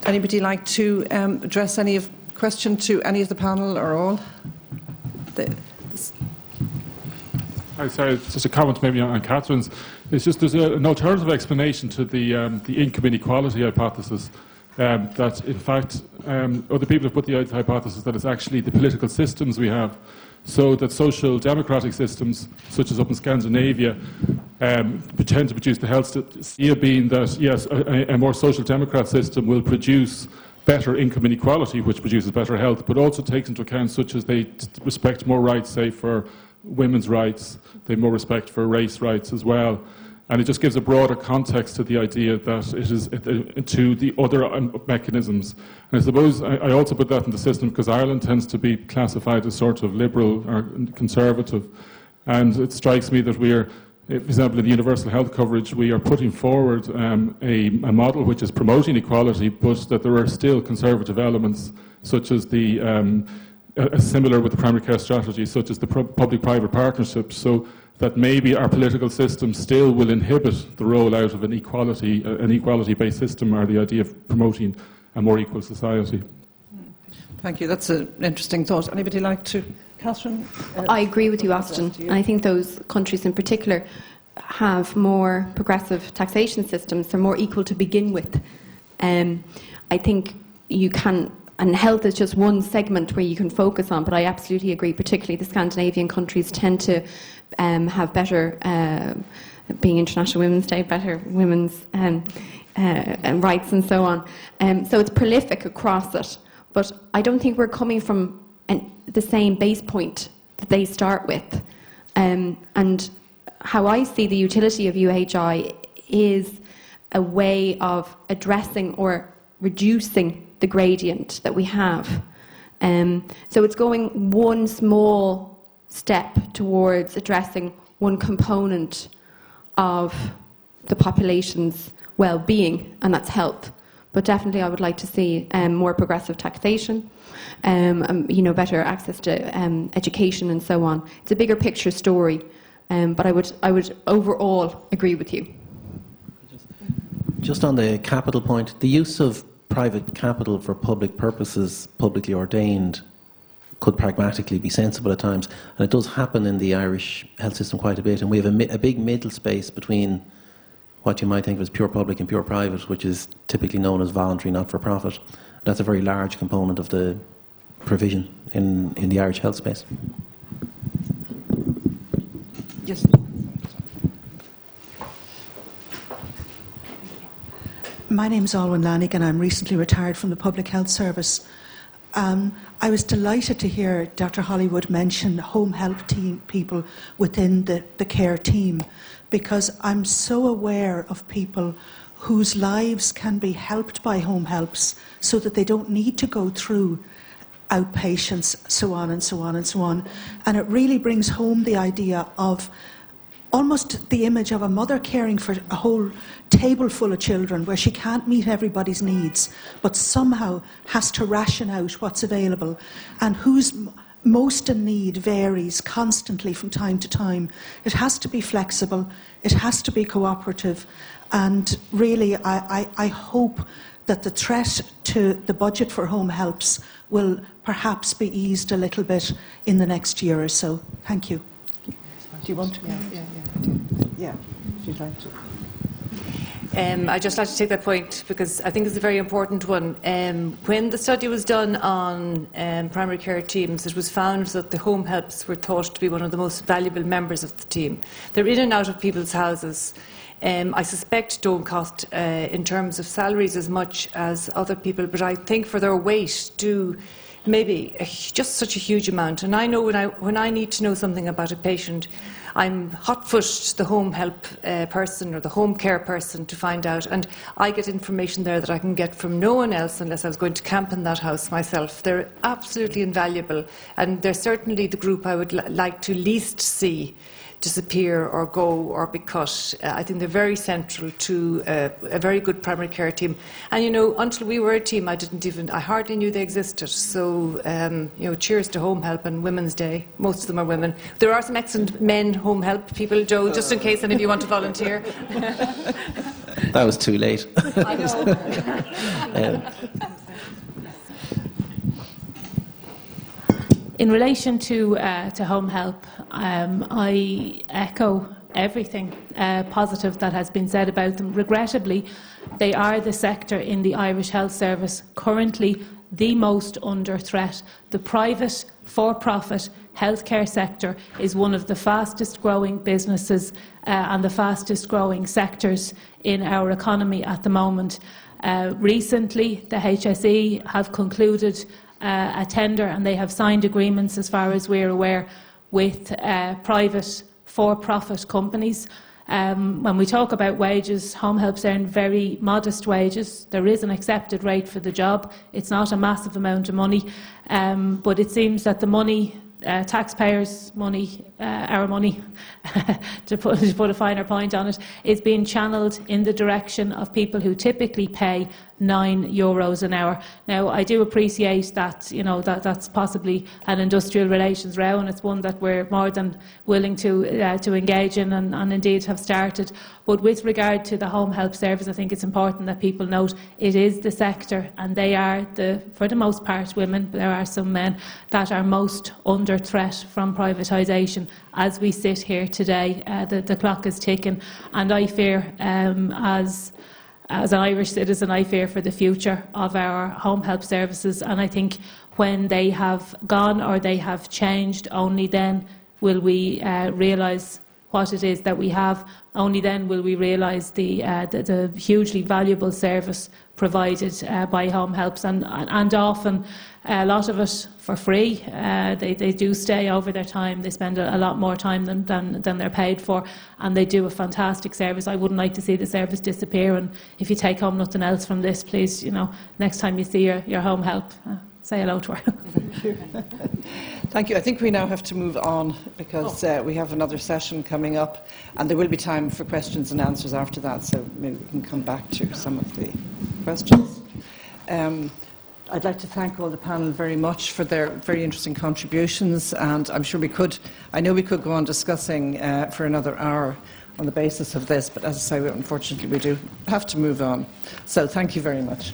Anybody like to address any question to any of the panel or all? Sorry, just a comment maybe on Catherine's. It's just there's an alternative explanation to the income inequality hypothesis. That in fact, other people have put the hypothesis that it's actually the political systems we have. So that social democratic systems, such as up in Scandinavia, tend to produce the health idea being that, yes, a more social democrat system will produce better income inequality, which produces better health, but also takes into account such as they respect more rights, say, for women's rights, they have more respect for race rights as well. And it just gives a broader context to the idea that it is to the other mechanisms. And I suppose I also put that in the system because Ireland tends to be classified as sort of liberal or conservative. And it strikes me that we're, for example, in the universal health coverage, we are putting forward a model which is promoting equality, but that there are still conservative elements, such as the similar with the primary care strategy, such as the public-private partnerships. So that maybe our political system still will inhibit the rollout of an equality-based system, or the idea of promoting a more equal society. Thank you. That's an interesting thought. Anybody like to? Catherine? I agree with you, Austin. And I think those countries in particular have more progressive taxation systems. They're more equal to begin with. I think you can, and health is just one segment where you can focus on, but I absolutely agree, particularly the Scandinavian countries tend to have better, being International Women's Day, better women's rights and so on. So it's prolific across it, but I don't think we're coming from the same base point that they start with. And how I see the utility of UHI is a way of addressing or reducing the gradient that we have. So it's going one small step towards addressing one component of the population's well-being, and that's health. But definitely I would like to see more progressive taxation, better access to education and so on. It's a bigger picture story, but I would overall agree with you. Just on the capital point, the use of private capital for public purposes, publicly ordained, could pragmatically be sensible at times, and it does happen in the Irish health system quite a bit, and we have a big middle space between what you might think of as pure public and pure private, which is typically known as voluntary not-for-profit. That's a very large component of the provision in the Irish health space. Yes. My name's Alwyn Lannick and I'm recently retired from the Public Health Service. I was delighted to hear Dr. Hollywood mention home help team people within the care team, because I'm so aware of people whose lives can be helped by home helps so that they don't need to go through outpatients, so on and so on and so on. And it really brings home the idea of almost the image of a mother caring for a whole table full of children where she can't meet everybody's needs, but somehow has to ration out what's available, and who's most in need varies constantly from time to time. It has to be flexible, it has to be cooperative, and really I hope that the threat to the budget for home helps will perhaps be eased a little bit in the next year or so. Thank you. Do you want to? Yeah, if you'd like to. I'd just like to take that point because I think it's a very important one. When the study was done on primary care teams, it was found that the home helps were thought to be one of the most valuable members of the team. They're in and out of people's houses. I suspect don't cost in terms of salaries as much as other people, but I think for their weight do maybe just such a huge amount. And I know when I need to know something about a patient, I'm hot-footed the home help person or the home care person to find out, and I get information there that I can get from no one else unless I was going to camp in that house myself. They're absolutely invaluable, and they're certainly the group I would like to least see disappear or go or be cut. I think they're very central to a very good primary care team. And you know, until we were a team, I hardly knew they existed. So you know, cheers to home help and Women's Day. Most of them are women. There are some excellent men home help people, Joe, just in case any of you want to volunteer. That was too late. I know. In relation to home help, I echo everything positive that has been said about them. Regrettably, they are the sector in the Irish Health Service currently the most under threat. The private, for-profit healthcare sector is one of the fastest growing businesses and the fastest growing sectors in our economy at the moment. Recently, the HSE have concluded a tender, and they have signed agreements, as far as we're aware, with private for-profit companies. When we talk about wages, home helps earn very modest wages. There is an accepted rate for the job. It's not a massive amount of money, but it seems that the money, taxpayers' money, our money, to put a finer point on it, is being channelled in the direction of people who typically pay €9 an hour. Now, I do appreciate that, that's possibly an industrial relations row, and it's one that we're more than willing to engage in, and indeed have started. But with regard to the home help service, I think it's important that people note it is the sector, and they are, for the most part, women, but there are some men, that are most under threat from privatisation. As we sit here today, the clock is ticking, and I fear, as an Irish citizen, I fear for the future of our home help services, and I think when they have gone or they have changed, only then will we realise what it is that we have. Only then will we realise the hugely valuable service provided by home helps, and often a lot of it for free. They do stay over their time. They spend a lot more time than they're paid for, and they do a fantastic service. I wouldn't like to see the service disappear, and if you take home nothing else from this, please, next time you see your home help, say hello to her. Thank you. Thank you. I think we now have to move on, because we have another session coming up, and there will be time for questions and answers after that, so maybe we can come back to some of the questions. I'd like to thank all the panel very much for their very interesting contributions, and I'm sure I know we could go on discussing for another hour on the basis of this, but as I say, unfortunately we do have to move on. So thank you very much.